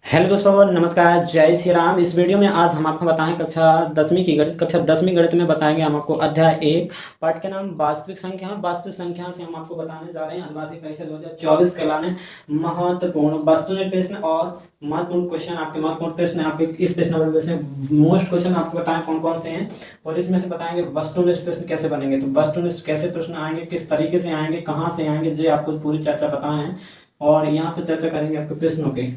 Hello दोस्तों, नमस्कार, जय श्री राम। इस वीडियो में आज हम आपको बताएं कक्षा 10वीं गणित में बताएंगे हम आपको अध्याय 1 पाठ का नाम वास्तविक संख्या से हम आपको बताने जा रहे हैं अनुवार्षिक परीक्षा 2024 के लाने महत्वपूर्ण वस्तुनिष्ठ प्रश्न और महत्वपूर्ण क्वेश्चन। आपके महत्वपूर्ण प्रश्न आपके इस प्रश्न नंबर से मोस्ट क्वेश्चन आपको बताएं कौन कौन से हैं और इसमें से बताएंगे वस्तुनिष्ठ प्रश्न कैसे बनेंगे। तो वस्तुनिष्ठ कैसे प्रश्न आएंगे, किस तरीके से आएंगे, कहाँ से आएंगे, जो आपको पूरी चर्चा पता है और यहाँ पे चर्चा करेंगे आपके प्रश्नों की।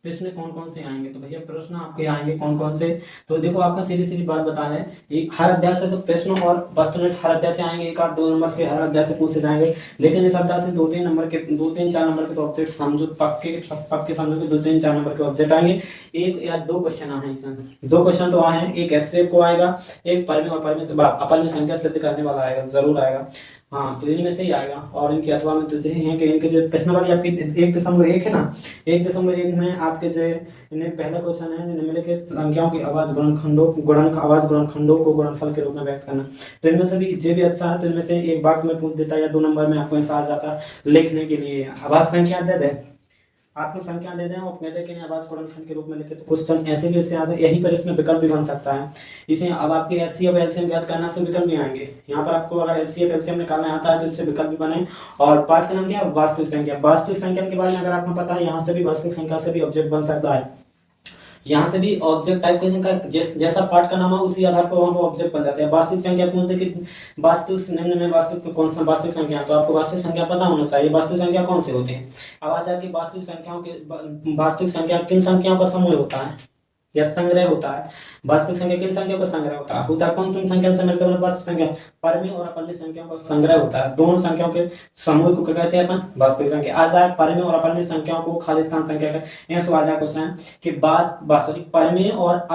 प्रश्न कौन कौन से आएंगे तो भैया प्रश्न आपके आएंगे कौन कौन से। तो देखो आपका सीधी सीधी बात बता रहे हैं, एक हर अध्याय से तो प्रश्न और वस्तुनिष्ठ हर अध्याय से आएंगे, एक आध दो नंबर के हर अध्याय से पूछे जाएंगे। लेकिन इस अध्याय से दो तीन चार नंबर के तो ऑब्जेक्ट समझो, पक्के समझो कि 2 3 4 नंबर के ऑब्जेक्ट आएंगे। एक या दो क्वेश्चन आए हैं इसमें, दो क्वेश्चन तो आए हैं। एक एसए को आएगा, एक परिमेय और परिमेय से अपरिमेय संख्या सिद्ध करने वाला आएगा, जरूर आएगा। हाँ, तो इनमें से ही आएगा। और इनके अथवा में तो यही है कि इनके जो प्रश्न वाली आपकी 1.1 है ना, 1.1 में आपके जो इन्हें पहला क्वेश्चन है निम्नलिखित संख्याओं की आवाज गुणनखंडों को गुणनफल के रूप में व्यक्त करना। तो इनमें से भी जे भी अच्छा है तो इनमें से एक वाक्य में पूछ देता है या 2 नंबर में आपको ऐसा आ जाता है लिखने के लिए। आवाज संख्या दे दे, आपको संख्या दे दें और कहते हैं कि आवाज गुणनखंड के रूप में लिखे तो क्वेश्चन ऐसे भी इससे आता है। यहीं पर इसमें विकल्प भी बन सकता है। इसे अब आपके एचसीएफ और एलसीएम ज्ञात करना से विकल्प भी आएंगे। यहाँ पर आपको अगर एचसीएफ एलसीएम निकालना आता है तो इससे विकल्प भी बने। और पाठ का नाम क्या है, वास्तविक संख्या। वास्तविक संख्या के बारे में अगर आपको पता है, यहाँ से भी वास्तविक संख्या से भी ऑब्जेक्ट बन सकता है। यहाँ से भी ऑब्जेक्ट टाइप क्वेश्चन का जैसा पार्ट का नाम है उसी आधार पर वहाँ पर ऑब्जेक्ट बन जाते हैं। वास्तविक संख्या पूछते कि वास्तविक निम्न में वास्तविक कौन सा वास्तविक संख्या, तो आपको वास्तविक संख्या पता होना चाहिए। वास्तविक संख्या कौन से होते हैं। अब आ जाए कि वास्तविक संख्या किन संख्याओं का समूह होता है या संग्रह होता है। वास्तविक संख्या किन संख्या का संग्रह होता है कौन किन संख्या से मिलकर वास्तविक संख्या परिमेय और अपरिमेय संख्याओं का संग्रह होता है। दोनों संख्याओं के समूह को क्या कहते हैं अपन, वास्तविक संख्या। आ जाए परिमेय और अपरिमेय संख्याओं को खाली स्थान संख्या का यह सवाल है क्वेश्चन कि वास्तविक परिमेय और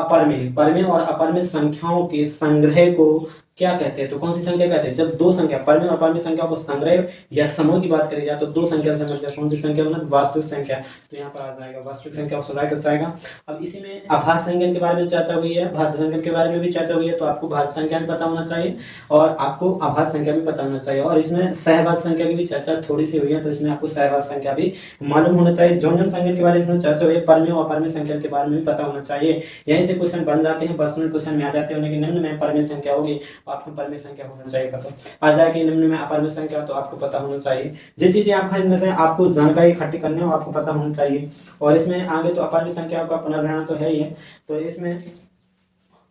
अपरिमेय संख्याओं के संग्रह को क्या कहते हैं। तो कौन सी संख्या कहते हैं, जब दो संख्या परिमेय और अपरिमेय संख्या को संग्रह या समूह की बात करी जाए तो दो संख्या से मिलकर कौन सी संख्या बना, वास्तविक संख्या। तो यहाँ पर आ जाएगा वास्तविक संख्या ऑप्शन राइट हो जाएगा। अब इसी में आभाज्य संख्या के बारे में चर्चा हुई है, भाज्य संख्या के बारे में भी चर्चा हुई है। तो आपको भाज्य संख्या भी पता होना चाहिए और आपको आभाज्य संख्या भी पता होना चाहिए। और इसमें सहभाज्य संख्या की भी चर्चा थोड़ी सी हुई है, तो इसमें आपको सहभाज्य संख्या भी मालूम होना चाहिए। जौन संख्या के बारे में चर्चा हुई है, परिमेय और अपरिमेय संख्या के बारे में भी पता होना चाहिए। यहीं से क्वेश्चन बन जाते हैं, वस्तुनिष्ठ क्वेश्चन में आ जाते हैं। लेकिन निम्न में परिमेय संख्या होगी, आपको परिमेय संख्या होना चाहिए पता। आ जाए कि निम्न में अपरिमेय संख्या तो आपको पता होना चाहिए। जिस चीजें आपका इनमें से आपको जानकारी इकट्ठी करनी हो आपको पता होना चाहिए। और इसमें आगे तो अपरिमेय संख्या का पुनर्ग्रहण तो है ही है। तो इसमें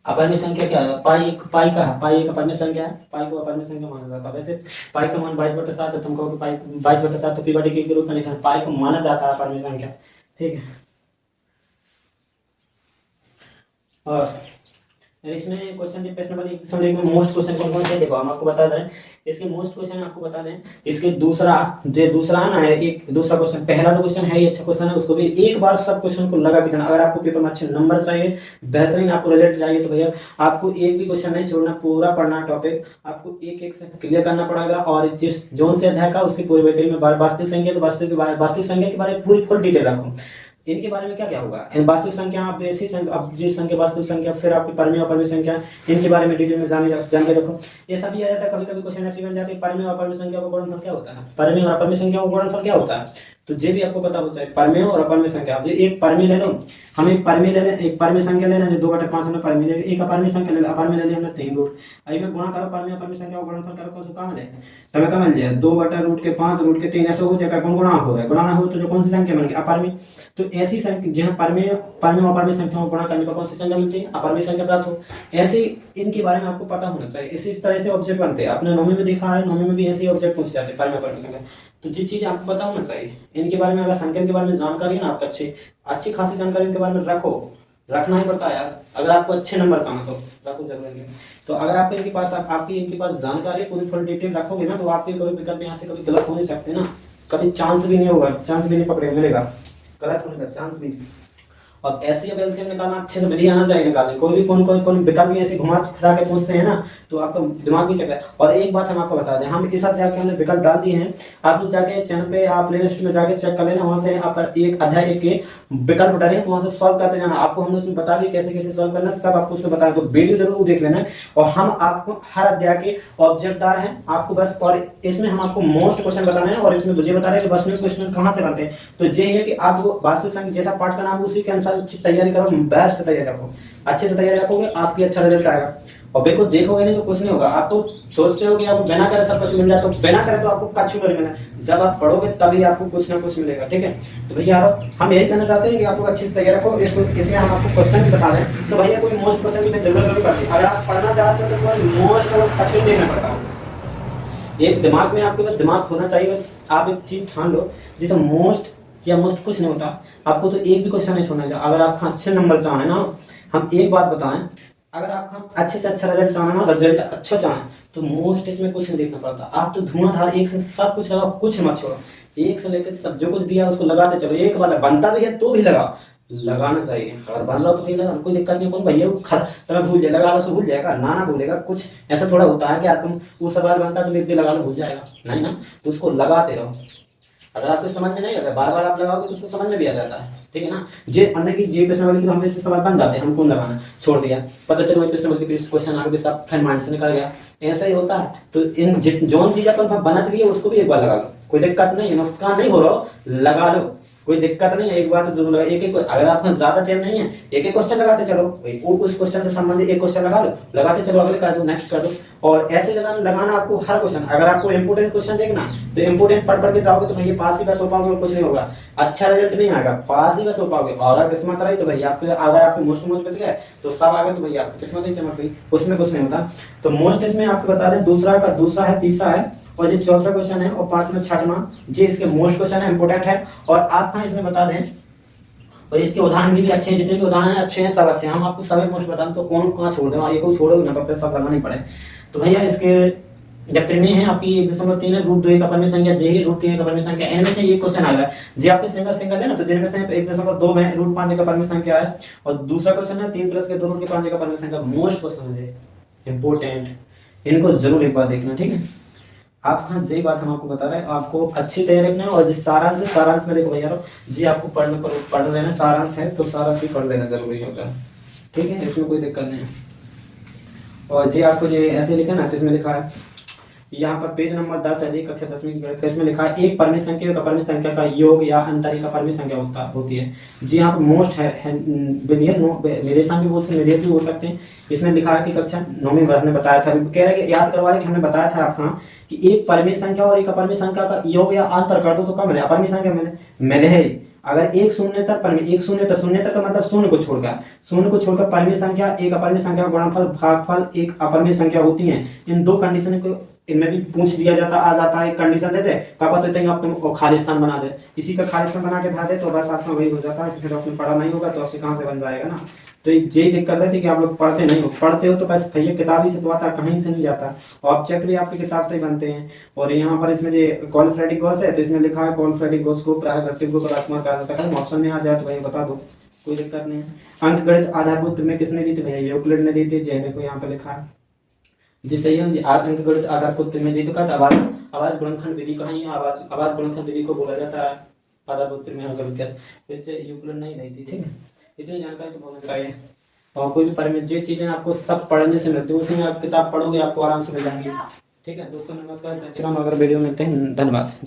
अपरिमेय संख्या क्या है, पाई एक अपरिमेय संख्या है। पाई को अपरिमेय संख्या माना जाता है। वैसे पाई का मान 22/7 है, तुमको पाई 22/7 तो पी/डी के रूप में लिखा है। पाई को माना जाता है अपरिमेय संख्या, ठीक है। और इसमें क्वेश्चन प्रश्न नंबर 1 में मोस्ट क्वेश्चन कौन कौन से देखो हम आपको बता दें। इसके मोस्ट क्वेश्चन आपको बता दें। इसके दूसरा है ना, एक दूसरा क्वेश्चन, पहला तो क्वेश्चन है ही अच्छा क्वेश्चन है, उसको भी एक बार सब क्वेश्चन को लगा के जाना। अगर आपको पेपर में अच्छे नंबर चाहिए, बेहतरीन आपको रिजल्ट चाहिए, तो भैया आपको एक भी क्वेश्चन नहीं छोड़ना, पूरा पढ़ना टॉपिक आपको एक एक से क्लियर करना पड़ेगा। और जिस जोन से अध्याय का उसकी पूरी डिटेल में वास्तविक संख्या तो वास्तविक संख्या के बारे में पूरी फुल डिटेल रखो। इनके बारे में क्या क्या होगा, वास्तविक संख्या आप ऐसी संख्या, अब जिस संख्या वास्तविक संख्या, फिर आपकी परिमेय और अपरिमेय संख्या, इनके बारे में डिटेल में जान के रखो। ये सभी आ जाता है। कभी कभी क्वेश्चन ऐसे बन जाते हैं, परिमेय और अपरिमेय संख्या का गुणनफल क्या होता है, परिमेय और अपरिमेय संख्या का गुणनफल क्या होता है। तो ये भी आपको पता होना चाहिए, परिमेय और अपरिमेय संख्या। जो एक परिमेय ले लो, हम एक परिमेय ले लें, एक परिमेय संख्या ले लें 2/5 हमने परिमेय ले, एक अपरिमेय संख्या ले, अपरिमेय ले लिया हमने 3 रूट। आई में गुणा करो परिमेय अपरिमेय संख्या को गुणनफल करो, कौन सा काम ले तब का मिल जाए 2/√5√3 ऐसा हो जाएगा। कौन गुणा हो तो जो कौन सी संख्या बन गई, अपरिमेय। तो ऐसी संख्या जहां परिमेय और अपरिमेय संख्याओं को गुणा करने पर कौन सी संख्या मिलती है, अपरिमेय संख्या प्राप्त हो। ऐसे इनके बारे में आपको पता होना चाहिए। इसी तरह से ऑब्जेक्ट बनते हैं, आपने 9वीं में देखा है, 9वीं में भी ऐसे ऑब्जेक्ट पूछे जाते हैं परिमेय और अपरिमेय संख्या। तो जिस चीज आपको पता होना चाहिए इनके बारे में, अगर संख्या के बारे में जानकारी है ना आपको अच्छी खासी जानकारी इनके बारे में रखना ही पड़ता है यार। अगर आपको अच्छे नंबर चाहना तो रखो जरूर। तो अगर आपके इनके पास जानकारी पूरी फुल डिटेल रखोगे ना, तो आपके कोई विकल्प यहाँ से कभी गलत हो नहीं सकते ना, कभी चांस भी नहीं होगा, चांस भी नहीं पकड़े मिलेगा, गलत होने का चांस भी। अब ऐसे अब एलसीएम निकालना अच्छे से बढ़िया आना चाहिए निकालने। कोई भी कौन विकल्प भी ऐसे घुमा फिरा के पूछते हैं ना तो आपका दिमाग भी चकरा। और एक बात हम आपको बता दें, हम इस अध्याय के हमने विकल्प डाल दिए हैं, आप लोग जाके चैनल पे आप प्लेलिस्ट में जाके चेक कर लेना, वहां से आपका एक अध्याय एक के विकल्प डाले हैं तो वहां से सॉल्व करते जाना। आपको हमने उसमें बता दिया कैसे कैसे सॉल्व करना, सब आपको उसमें बताया, तो वीडियो जरूर देख लेना। और हम आपको हर अध्याय के ऑब्जेक्टदार हैं आपको बस, और इसमें हम आपको मोस्ट क्वेश्चन बताना है और इसमें मुझे बता रहे हैं कि बस में क्वेश्चन कहां से बनते हैं। तो ये है कि आप वास्तविक संख्या जैसा पार्ट का नाम है उसी के अनुसार तैयारी करो, बेस्ट तैयारी रखो, अच्छे से तैयारी रखोगे आपकी अच्छा रिजल्ट आएगा। और बिल्कुल देखोगे नहीं तो कुछ नहीं होगा। आप तो सोचते हो कि आपको बिना करे सब कुछ मिल जाए, तो बिना करे तो आपको कछु नहीं मिलना, जब आप पढ़ोगे तभी आपको कुछ ना कुछ मिलेगा। ठीक है, तो भैया हम यही कहना चाहते हैं कि आप लोग अच्छे से तैयार रखो। इसमें हम आपको क्वेश्चन भी बता दें, तो भैया कोई मोस्ट क्वेश्चन की जरूरत नहीं पड़ती। अगर आप पढ़ना चाहते हो तो मोस्ट क्वेश्चन देखना पड़ता है। एक दिमाग में आपके पास दिमाग होना चाहिए, बस आप एक चीज ठान लो, जी तो मोस्ट या मोस्ट कुछ नहीं होता, आपको तो एक भी क्वेश्चन नहीं छोड़ना चाहिए। अगर आप अच्छे नंबर चाहें ना, हम एक बात बताएं, अगर आप अच्छे से अच्छा रिजल्ट चाहना ना, रिजल्ट अच्छा चाहें तो मोस्ट इसमें कुछ नहीं देखना पड़ता। आप तो धुआंधार एक से सब कुछ लगाओ, कुछ मत छोड़ो, एक से लेकर सब जो कुछ दिया उसको लगाते चलो। एक बार बनता भी है तो भी लगाना चाहिए। अगर बन रहा हो तो नहीं लगा, कोई दिक्कत नहीं। कौन भैया तुम्हें भूल जाए, लगा लो तो भूल जाएगा ना भूलेगा। कुछ ऐसा थोड़ा होता है कि यार तुम वो सवाल बनता तो एक दिन लगा लो भूल जाएगा, नहीं ना, तो उसको लगाते रहो। अगर आपको समझ में नहीं आता, बार बार आप लगाओगे तो उसको समझ में भी आ जाता है। ठीक है ना, जे अन्य की जे प्रश्न वाली हम इसमें सवाल बन जाते हैं, हम कौन लगाना छोड़ दिया, पता चलो प्रश्न वाली क्वेश्चन आगे सब फिर माइंड से निकल गया, ऐसा ही होता है। तो इन जोन चीज अपन बनत भी है उसको भी एक बार लगा लो, कोई दिक्कत नहीं है, नुकसान नहीं हो रहा, लगा लो, कोई दिक्कत नहीं है। एक बार तो जरूर लगा, एक अगर आपका ज्यादा टाइम नहीं है एक क्वेश्चन लगाते चलो, उस क्वेश्चन से संबंधित एक क्वेश्चन लगा लो, लगाते चलो, अगले कर दो, नेक्स्ट कर दो। और ऐसे लगाना आपको हर क्वेश्चन। अगर आपको इंपोर्टेंट क्वेश्चन देखना तो इंपोर्टेंट पढ़ के जाओगे तो भैया पास ही बस हो पाओगे और कुछ नहीं होगा, अच्छा रिजल्ट नहीं आएगा, पास ही बस हो पाओगे। और अगर किस्मत रही तो भैया आपके, अगर आपके मोस्ट बच गए तो सब आ गए, तो भैया आपकी किस्मत ही चमक गई, उसमें कुछ नहीं होता। तो मोस्ट इसमें आपको बता दें दूसरा है, तीसरा है, और ये चौथा क्वेश्चन है, और पांचवा छठवां ये इसके मोस्ट क्वेश्चन है, इंपोर्टेंट है। और आप हाँ इसमें बता दें, और इसके उदाहरण भी अच्छे हैं, जितने भी उदाहरण अच्छे हैं सब अच्छे हैं, हम आपको सभी मोस्ट बताएं तो कौन कहाँ छोड़ दें, ये को छोड़ोगे ना तो सब लगाना ही पड़े। तो भैया इसके जब प्रीमियम है आपकी 1.3 है, रूट 2 एक अपरिमेय संख्या, जे ही रूट 3 एक अपरिमेय संख्या, इनमें से ये क्वेश्चन आ गया जी आपके सिंगल है ना, तो जिनमें से 1.2 में रूट 5 एक अपरिमेय संख्या है, और दूसरा क्वेश्चन है 3 प्लस के 2 रूट के 5 एक अपरिमेय संख्या। मोस्ट क्वेश्चन है इंपोर्टेंट, इनको जरूर एक बार देखना। ठीक है, आप कहाँ सही बात हम आपको बता रहे हैं, आपको अच्छी तैयारी रखना है। और जिस सारांश में देखो भैया जी आपको पढ़ लेना, सारांश है तो सारांश भी पढ़ लेना जरूरी होता है। ठीक है, इसमें कोई दिक्कत नहीं है। और जी आपको ये ऐसे लिखा ना, तो इसमें लिखा है यहाँ पर पेज नंबर 10 है, कक्षा 10वीं की गणित, इसमें लिखा है एक परिमेय संख्या एक अपरिमेय संख्या का योग या अंतर एक अपरिमेय संख्या होती है। जी यहाँ पर मोस्ट है निर्देशांक भी बोल सकते हैं। इसमें लिखा है कि कक्षा 9वीं में हमने बताया था, कह रहे कि याद करवा रहे कि हमने बताया था आपका कि एक परिमेय संख्या और एक अपरिमेय संख्या का योग या अंतर कर दो तो कम मिले, अपरिमेय संख्या मिले है। अगर एक शून्यतर परिमेय, एक शून्यतर का मतलब शून्य को छोड़कर परिमेय संख्या एक अपरिमेय संख्या का गुणनफल भागफल एक अपरिमेय संख्या होती है। इन दो कंडीशन को इनमें भी पूछ दिया जाता आ जाता है, कंडीशन देते कब देते हैं आपको खाली स्थान बना दे, इसी का खाली स्थान बना के धा दे तो बस आपका वही हो जाता है। फिर आपने पढ़ा नहीं होगा तो आपसे कहाँ से बन जाएगा ना। तो यही दिक्कत रहती कि आप लोग पढ़ते नहीं हो, पढ़ते हो तो बस भैया किताब ही से तो आता, कहीं से नहीं जाता। ऑब्जेक्ट भी आपकी किताब से ही बनते हैं। और यहाँ पर इसमें जो कॉलफ्रेटिक गॉस है तो इसमें लिखा है कॉलफ्रेटिक गॉस को प्राकृतिक को राजकुमार कहा जाता है। ऑप्शन में आ जाए तो भैया बता दो, कोई दिक्कत नहीं है। अंक गणित आधारभूत में किसने दी थी भैया, यूक्लिड ने दी थी। देखो यहाँ पे लिखा है जी सही है, अंक गणित आधारभूत में जी तो कहता आवाज गुणनखंड विधि कहाँ है, आवाज गुणनखंड विधि को बोला जाता है आधारभूत में यूक्लिड नहीं दी थी। ठीक है, इतनी जानकारी तो होनी चाहिए। और कोई भी परिमेय जो चीजें आपको सब पढ़ने से मिलती है उसमें आप किताब पढ़ोगे आपको आराम से मिल जाएंगी। ठीक है दोस्तों, नमस्कार, अगर वीडियो मिलते हैं, धन्यवाद।